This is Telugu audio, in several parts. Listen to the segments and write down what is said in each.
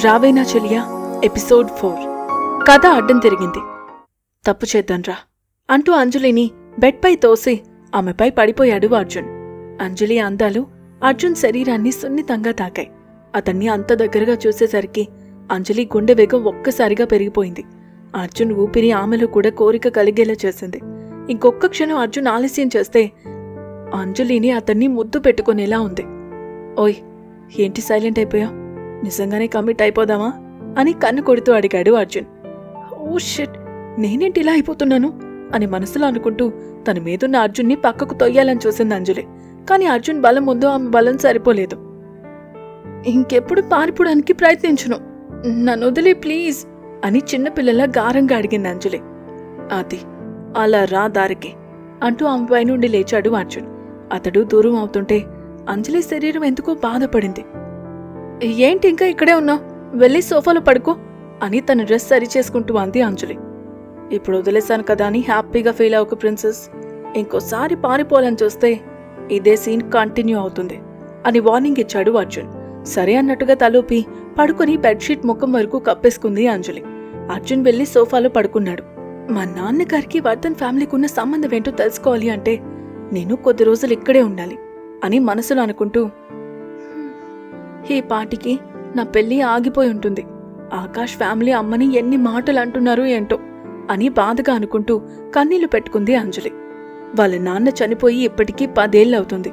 రావేనా చెలియా ఎపిసోడ్ 4 కథ అడ్డం తిరిగింది. తప్పు చేద్దాన్రా అంటూ అంజలిని బెడ్పై తోసి ఆమెపై పడిపోయాడు అర్జున్. అంజలి అందాలు అర్జున్ శరీరాన్ని సున్నితంగా తాకాయి. అతన్ని అంత దగ్గరగా చూసేసరికి అంజలి గుండె వేగం ఒక్కసారిగా పెరిగిపోయింది. అర్జున్ ఊపిరి ఆమెలో కూడా కోరిక కలిగేలా చేసింది. ఇంకొక్క క్షణం అర్జున్ ఆలస్యం చేస్తే అంజలిని అతన్ని ముద్దు పెట్టుకునేలా ఉంది. ఓయ్, ఏంటి సైలెంట్ అయిపోయావు? నిజంగానే కమిట్ అయిపోదామా అని కన్ను కొడుతూ అడిగాడు అర్జున్. ఓ షిట్, నేనేంటి ఇలా అయిపోతున్నాను అని మనసులో అనుకుంటూ తన మీదున్న అర్జున్ని పక్కకు తొయ్యాలని చూసింది అంజలి. కాని అర్జున్ బలం ముందు ఆమె బలం సరిపోలేదు. ఇంకెప్పుడు పారిపోవడానికి ప్రయత్నించును, నన్ను వదిలే ప్లీజ్ అని చిన్నపిల్లలా గారంగా అడిగింది అంజలి. అది అలా రా దారికి అంటూ ఆమె పై నుండి లేచాడు అర్జున్. అతడు దూరం అవుతుంటే అంజలి శరీరం ఎందుకో బాధపడింది. ఏంటి ఇంకా ఇక్కడే ఉన్నావు, వెళ్ళి సోఫాలో పడుకో అని తన డ్రెస్ సరిచేసుకుంటూ అంది అంజలి. ఇప్పుడు వదిలేశాను కదా అని హ్యాపీగా ఫీల్ అవ్వకు ప్రిన్సెస్, ఇంకోసారి పారిపోవాలని చూస్తే ఇదే సీన్ కంటిన్యూ అవుతుంది అని వార్నింగ్ ఇచ్చాడు అర్జున్. సరే అన్నట్టుగా తలూపి పడుకుని బెడ్షీట్ ముఖం వరకు కప్పేసుకుంది అంజలి. అర్జున్ వెళ్లి సోఫాలో పడుకున్నాడు. మా నాన్నగారికి వర్ధన్ ఫ్యామిలీకి ఉన్న సంబంధం ఏంటో తెలుసుకోవాలి అంటే నేను కొద్ది రోజులు ఇక్కడే ఉండాలి అని మనసులో అనుకుంటూ ఈ పాటికి నా పెళ్లి ఆగిపోయి ఉంటుంది. ఆకాష్ ఫ్యామిలీ అమ్మని ఎన్ని మాటలు అంటున్నారు ఏంటో అని బాధగా అనుకుంటూ కన్నీళ్లు పెట్టుకుంది అంజలి. వాళ్ళ నాన్న చనిపోయి ఇప్పటికీ 10 ఏళ్లవుతుంది.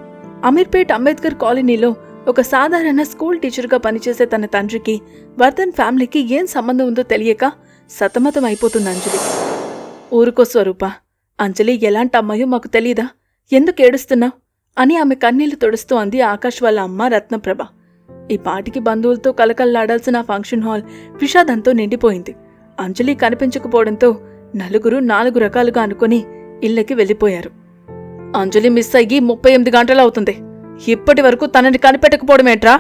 అమీర్పేట్ అంబేద్కర్ కాలనీలో ఒక సాధారణ స్కూల్ టీచర్గా పనిచేసే తన తండ్రికి వర్ధన్ ఫ్యామిలీకి ఏం సంబంధం ఉందో తెలియక సతమతం అయిపోతుంది అంజలి. ఊరుకో స్వరూప, అంజలి ఎలాంటి అమ్మాయో మాకు తెలీదా, ఎందుకు ఏడుస్తున్నావు అని ఆమె కన్నీళ్లు తుడుస్తూ అంది ఆకాష్ వాళ్ళ అమ్మ రత్నప్రభ. ఈ పాటికి బంధువులతో కలకల్లాడాల్సిన ఫంక్షన్ హాల్ విషాదంతో నిండిపోయింది. అంజలి కనిపించకపోవడంతో నలుగురు 4 రకాలుగా అనుకుని ఇళ్లకి వెళ్లిపోయారు. అంజలి మిస్ అయ్యి 38 గంటలవుతుంది, ఇప్పటి వరకు తనని కనిపెట్టకపోవడమేట్రా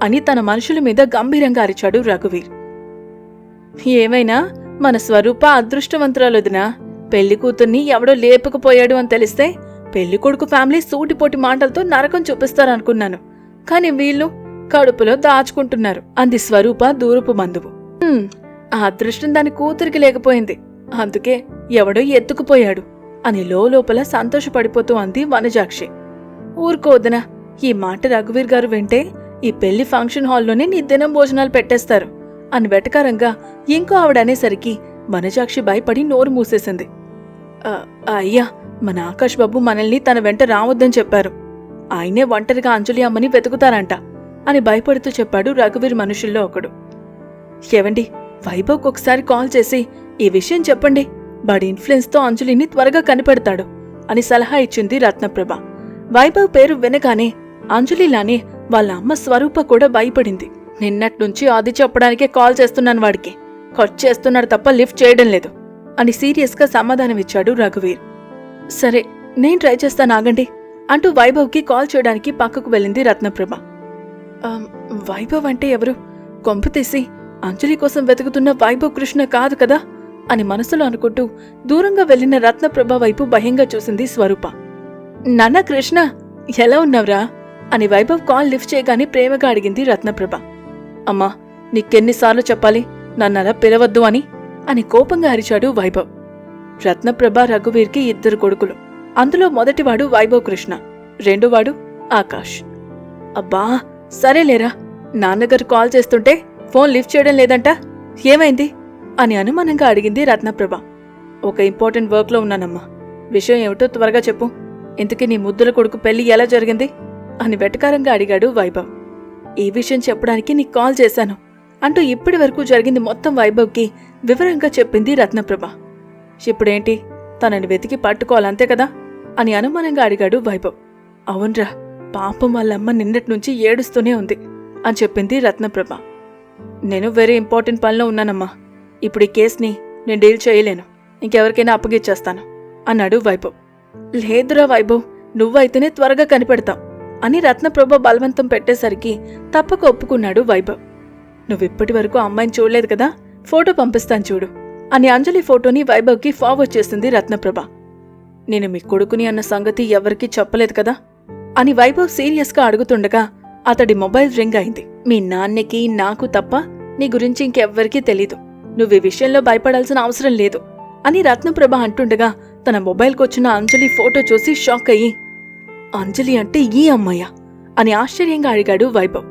అని తన మనుషుల మీద గంభీరంగా అరిచాడు రఘువీర్. ఏమైనా మన స్వరూప అదృష్టవంతురాలొదినా, పెళ్లి కూతుర్ని ఎవడో లేపకపోయాడు అని తెలిస్తే పెళ్లికొడుకు ఫ్యామిలీ సూటిపోటి మాటలతో నరకం చూపిస్తారనుకున్నాను. కాని వీళ్ళు కడుపులో దాచుకుంటున్నారు అంది స్వరూప దూరపు బంధువు. ఆ అదృష్టం దాని కూతురికి లేకపోయింది, అందుకే ఎవడో ఎత్తుకుపోయాడు అని లోపల సంతోషపడిపోతూ అంది వనజాక్షి. ఊరుకోదనా, ఈ మాట రఘువీర్ గారు వింటే ఈ పెళ్లి ఫంక్షన్ హాల్లోనే నీ దినం భోజనాలు పెట్టేస్తారు అని వెటకారంగా ఇంకో ఆవిడనేసరికి వనజాక్షి భయపడి నోరు మూసేసింది. అయ్యా, మన ఆకాష్ బాబు మనల్ని తన వెంట రావద్దని చెప్పారు, ఆయనే ఒంటరిగా అంజలి అమ్మని వెతుకుతారంట అని భయపడుతూ చెప్పాడు రఘువీర్ మనుషుల్లో ఒకడు. ఏవండి, వైభవ్కి ఒకసారి కాల్ చేసి ఈ విషయం చెప్పండి, వాడి ఇన్ఫ్లుయెన్స్తో అంజలిని త్వరగా కనిపెడతాడు అని సలహా ఇచ్చింది రత్నప్రభ. వైభవ్ పేరు వినగానే అంజలిలానే వాళ్ళ అమ్మ స్వరూప కూడా భయపడింది. నిన్నట్నుంచి అది చెప్పడానికే కాల్ చేస్తున్నాను, వాడికి ఖర్చు చేస్తున్నాడు తప్ప లిఫ్ట్ చేయడం లేదు అని సీరియస్గా సమాధానమిచ్చాడు రఘువీర్. సరే, నేను ట్రై చేస్తాను, ఆగండి అంటూ వైభవ్కి కాల్ చేయడానికి పక్కకు వెళ్ళింది రత్నప్రభ. వైభవ్ అంటే ఎవరు? కొంపు తీసి అంజలి కోసం వెతుకుతున్న వైభవ్ కృష్ణ కాదు కదా అని మనసులో అనుకుంటూ దూరంగా వెళ్లిన రత్నప్రభ వైపు భయంగా చూసింది స్వరూప. నాన్న కృష్ణ, ఎలా ఉన్నావురా అని వైభవ్ కాల్ లిఫ్ట్ చేయగానే ప్రేమగా అడిగింది రత్నప్రభ. అమ్మా, నీకెన్నిసార్లు చెప్పాలి నన్నలా పిలవద్దు అని కోపంగా అరిచాడు వైభవ్. రత్నప్రభ రఘువీర్కి 2 కొడుకులు. అందులో మొదటివాడు వైభవ్ కృష్ణ, రెండోవాడు ఆకాష్. అబ్బా సరేలేరా, నాన్నగారు కాల్ చేస్తుంటే ఫోన్ లిఫ్ట్ చేయడం లేదంట, ఏమైంది అని అనుమానంగా అడిగింది రత్నప్రభ. ఒక ఇంపార్టెంట్ వర్క్లో ఉన్నానమ్మా, విషయం ఏమిటో త్వరగా చెప్పు, ఇంతకీ నీ ముద్దుల కొడుకు పెళ్లి ఎలా జరిగింది అని వెటకారంగా అడిగాడు వైభవ్. ఈ విషయం చెప్పడానికి నీకు కాల్ చేశాను అంటూ ఇప్పటి వరకు జరిగింది మొత్తం వైభవ్కి వివరంగా చెప్పింది రత్నప్రభ. ఇప్పుడేంటి, తనని వెతికి పట్టుకోవాలంతే కదా అని అనుమానంగా అడిగాడు వైభవ్. అవునరా, పాపం వాళ్ళమ్మ నిన్నట్నుంచి ఏడుస్తూనే ఉంది అని చెప్పింది రత్నప్రభ. నేను వెరీ ఇంపార్టెంట్ పనిలో ఉన్నానమ్మా, ఇప్పుడు ఈ కేసుని నేను డీల్ చేయలేను, ఇంకెవరికైనా అప్పగిచ్చేస్తాను అన్నాడు వైభవ్. లేదురా వైభవ్, నువ్వైతేనే త్వరగా కనిపెడతావు అని రత్నప్రభ బలవంతం పెట్టేసరికి తప్పక ఒప్పుకున్నాడు వైభవ్. నువ్విప్పటి వరకు అమ్మాయిని చూడలేదు కదా, ఫోటో పంపిస్తాను చూడు అని అంజలి ఫోటోని వైభవ్కి ఫార్వర్డ్ చేసింది రత్నప్రభ. నేను మీ కొడుకుని అన్న సంగతి ఎవరికీ చెప్పలేదు కదా అని వైభవ్ సీరియస్గా అడుగుతుండగా అతడి మొబైల్ రింగ్ అయింది. మీ నాన్నకి నాకు తప్ప నీ గురించి ఇంకెవ్వరికీ తెలీదు. నువ్వు ఈ విషయంలో భయపడాల్సిన అవసరం లేదు అని రత్నప్రభ అంటుండగా తన మొబైల్కొచ్చిన అంజలి ఫోటో చూసి షాక్ అయ్యి, అంజలి అంటే ఈ అమ్మాయ్యా అని ఆశ్చర్యంగా అడిగాడు వైభవ్.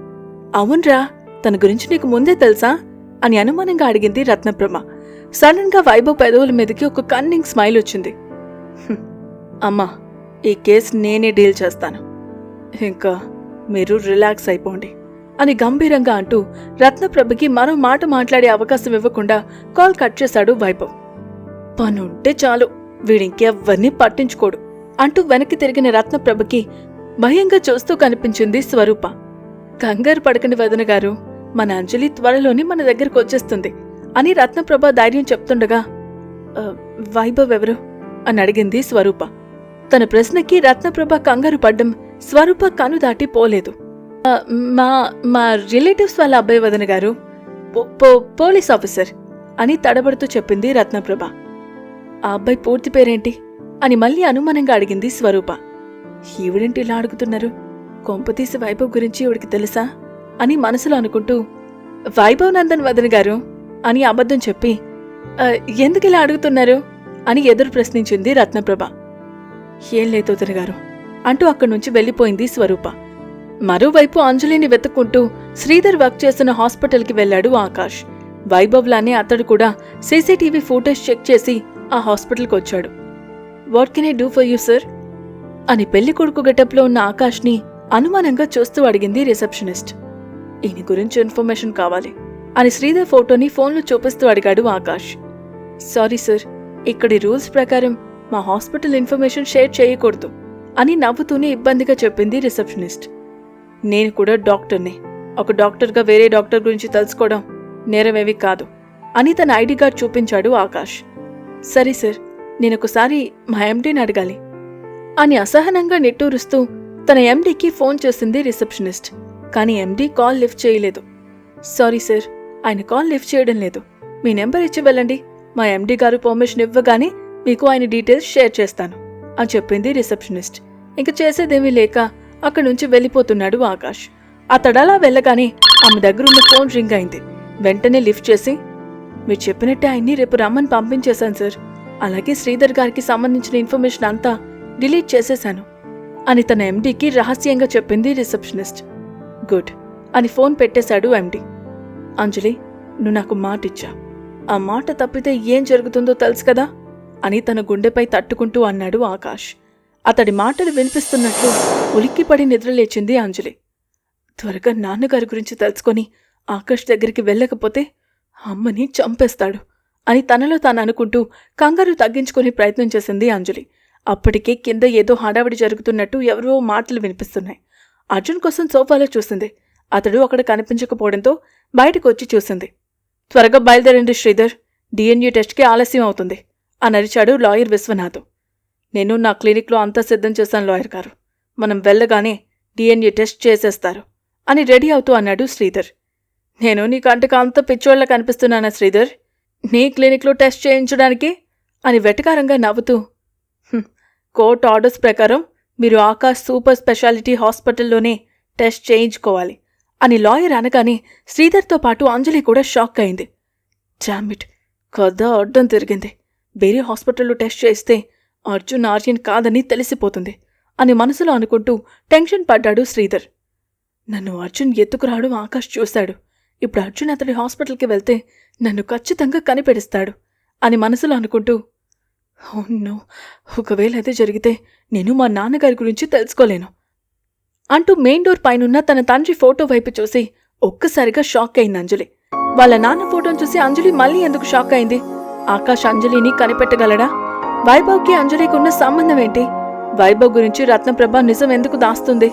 అవునరా, తన గురించి నీకు ముందే తెలుసా అని అనుమానంగా అడిగింది రత్నప్రభ. సడన్ గా వైభవ్ పెదవుల మీదకి ఒక కన్నింగ్ స్మైల్ వచ్చింది. అమ్మా, ఈ కేసు నేనే డీల్ చేస్తాను, ఇంకా మీరు రిలాక్స్ అయిపోండి అని గంభీరంగా అంటూ రత్నప్రభకి మరో మాట మాట్లాడే అవకాశం ఇవ్వకుండా కాల్ కట్ చేశాడు వైభవ్. పనుంటే చాలు, వీడింకెవ్వర్నీ పట్టించుకోడు అంటూ వెనక్కి తిరిగిన రత్నప్రభకి భయంగా చూస్తూ కనిపించింది స్వరూప. కంగారు పడకండి వదిన గారు, మన అంజలి త్వరలోనే మన దగ్గరకు వచ్చేస్తుంది అని రత్నప్రభ ధైర్యం చెప్తుండగా, వైభవ్ ఎవరు అని అడిగింది స్వరూప. తన ప్రశ్నకి రత్నప్రభ కంగారు పడ్డం స్వరూప కను దాటి పోలేదు. మా రిలేటివ్స్ వాళ్ళ అబ్బాయి వదిన గారు, పోలీస్ ఆఫీసర్ అని తడబడుతూ చెప్పింది రత్నప్రభ. ఆ అబ్బాయి పూర్తి పేరేంటి అని మళ్ళీ అనుమానంగా అడిగింది స్వరూప. ఈవిడేంటి ఇలా అడుగుతున్నారు, కొంపతీసి వైభవ్ గురించి ఈవిడికి తెలుసా అని మనసులో అనుకుంటూ, వైభవ్ నందన్ వదిన గారు అని అబద్ధం చెప్పి, ఎందుకు ఇలా అడుగుతున్నారు అని ఎదురు ప్రశ్నించింది రత్నప్రభ. ఏం లేదు వదిన గారు అంటూ అక్కడి నుంచి వెళ్లిపోయింది స్వరూప. మరోవైపు అంజలిని వెతుక్కుంటూ శ్రీధర్ వర్క్ చేస్తున్న హాస్పిటల్కి వెళ్లాడు ఆకాష్. వైభవ్ లానే అతడు కూడా సీసీటీవీ ఫుటేజ్ చెక్ చేసి ఆ హాస్పిటల్కి వచ్చాడు. What can I do for you sir అని పెళ్లి కొడుకు గెటప్లో ఉన్న ఆకాష్ని అనుమానంగా చూస్తూ అడిగింది రిసెప్షనిస్ట్. ఈయన గురించి ఇన్ఫర్మేషన్ కావాలి అని శ్రీధర్ ఫోటోని ఫోన్లో చూపిస్తూ అడిగాడు ఆకాష్. సారీ సార్, ఇక్కడి రూల్స్ ప్రకారం మా హాస్పిటల్ ఇన్ఫర్మేషన్ షేర్ చేయకూడదు అని నవ్వుతూనే ఇబ్బందిగా చెప్పింది రిసెప్షనిస్ట్. నేను కూడా డాక్టర్ని, ఒక డాక్టర్గా వేరే డాక్టర్ గురించి తెలుసుకోవడం నేరమేవి కాదు అని తన ఐడి కార్డ్ చూపించాడు ఆకాష్. సరే సార్, నేనొకసారి మా ఎండీని అడగాలి అని అసహనంగా నిట్టూరుస్తూ తన ఎండీకి ఫోన్ చేసింది రిసెప్షనిస్ట్. కానీ ఎండీ కాల్ లిఫ్ట్ చేయలేదు. సారీ సార్, ఆయన కాల్ లిఫ్ట్ చేయడం లేదు, మీ నెంబర్ ఇచ్చి వెళ్ళండి, మా ఎండీ గారు పర్మిషన్ ఇవ్వగానే మీకు ఆయన డీటెయిల్స్ షేర్ చేస్తాను అని చెప్పింది రిసెప్షనిస్ట్. ఇంక చేసేదేమీ లేక అక్కడి నుంచి వెళ్ళిపోతున్నాడు ఆకాష్. అతడలా వెళ్ళగానే ఆమె దగ్గరున్న ఫోన్ రింగ్ అయింది. వెంటనే లిఫ్ట్ చేసి, మీరు చెప్పినట్టే ఆయన్ని రేపు రమ్మని పంపించేశాను సార్, అలాగే శ్రీధర్ గారికి సంబంధించిన ఇన్ఫర్మేషన్ అంతా డిలీట్ చేసేశాను అని తన ఎండీకి రహస్యంగా చెప్పింది రిసెప్షనిస్ట్. గుడ్ అని ఫోన్ పెట్టేశాడు ఎండీ. అంజలి, నువ్వు నాకు మాట ఇచ్చా, ఆ మాట తప్పితే ఏం జరుగుతుందో తెలుసు కదా అని తన గుండెపై తట్టుకుంటూ అన్నాడు ఆకాష్. అతడి మాటలు వినిపిస్తున్నట్లు ఉలిక్కిపడి నిద్రలేచింది అంజలి. త్వరగా నాన్నగారి గురించి తెలుసుకొని ఆకాష్ దగ్గరికి వెళ్ళకపోతే అమ్మని చంపేస్తాడు అని తనలో తాను అనుకుంటూ కంగారు తగ్గించుకునే ప్రయత్నం చేసింది అంజలి. అప్పటికే కింద ఏదో హడావిడి జరుగుతున్నట్టు ఎవరో మాటలు వినిపిస్తున్నాయి. అర్జున్ కోసం సోఫాలో చూసింది. అతడు అక్కడ కనిపించకపోవడంతో బయటకు వచ్చి చూసింది. త్వరగా బయలుదేరండి శ్రీధర్, డిఎన్ఏ టెస్ట్కి ఆలస్యం అవుతుంది అని అరిచాడు లాయర్ విశ్వనాథ్. నేను నా క్లినిక్లో అంతా సిద్ధం చేశాను లాయర్ గారు, మనం వెళ్ళగానే డిఎన్ఏ టెస్ట్ చేసేస్తారు అని రెడీ అవుతూ అన్నాడు శ్రీధర్. నేను నీ కంటకు అంత పిచ్చోళ్ల కనిపిస్తున్నానా శ్రీధర్, నీ క్లినిక్లో టెస్ట్ చేయించడానికి అని వెటకారంగా నవ్వుతూ, కోర్టు ఆర్డర్స్ ప్రకారం మీరు ఆకాష్ సూపర్ స్పెషాలిటీ హాస్పిటల్లోనే టెస్ట్ చేయించుకోవాలి అని లాయర్ అనగానే శ్రీధర్తో పాటు అంజలి కూడా షాక్ అయింది. డామిట్, కథ అడ్డం తిరిగింది, వేరే హాస్పిటల్లో టెస్ట్ చేస్తే అర్జున్ ఆర్యన్ కాదని తెలిసిపోతుంది అని మనసులో అనుకుంటూ టెన్షన్ పడ్డాడు శ్రీధర్. నన్ను అర్జున్ ఎత్తుకురావడం ఆకాష్ చూశాడు, ఇప్పుడు అర్జున్ అతడి హాస్పిటల్కి వెళ్తే నన్ను ఖచ్చితంగా కనిపెడిస్తాడు అని మనసులో అనుకుంటూ, నో, ఒకవేళ అదే జరిగితే నేను మా నాన్నగారి గురించి తెలుసుకోలేను అంటూ మెయిన్ డోర్ పైనున్న తన తండ్రి ఫోటో వైపు చూసి ఒక్కసారిగా షాక్ అయింది అంజలి. వాళ్ళ నాన్న ఫోటోను చూసి అంజలి మళ్ళీ ఎందుకు షాక్ అయింది? ఆకాష్ అంజలిని కనిపెట్టగలడా? వైభవ్కి అంజలికి ఉన్న సంబంధం ఏంటి? వైభవ్ గురించి రత్నప్రభ నిజం ఎందుకు దాస్తుంది?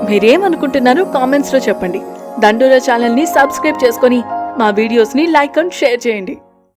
మీరేమనుకుంటున్నారో కామెంట్స్లో చెప్పండి. దండోరా ఛానల్ని సబ్స్క్రైబ్ చేసుకొని మా వీడియోస్ని లైక్ అండ్ షేర్ చేయండి.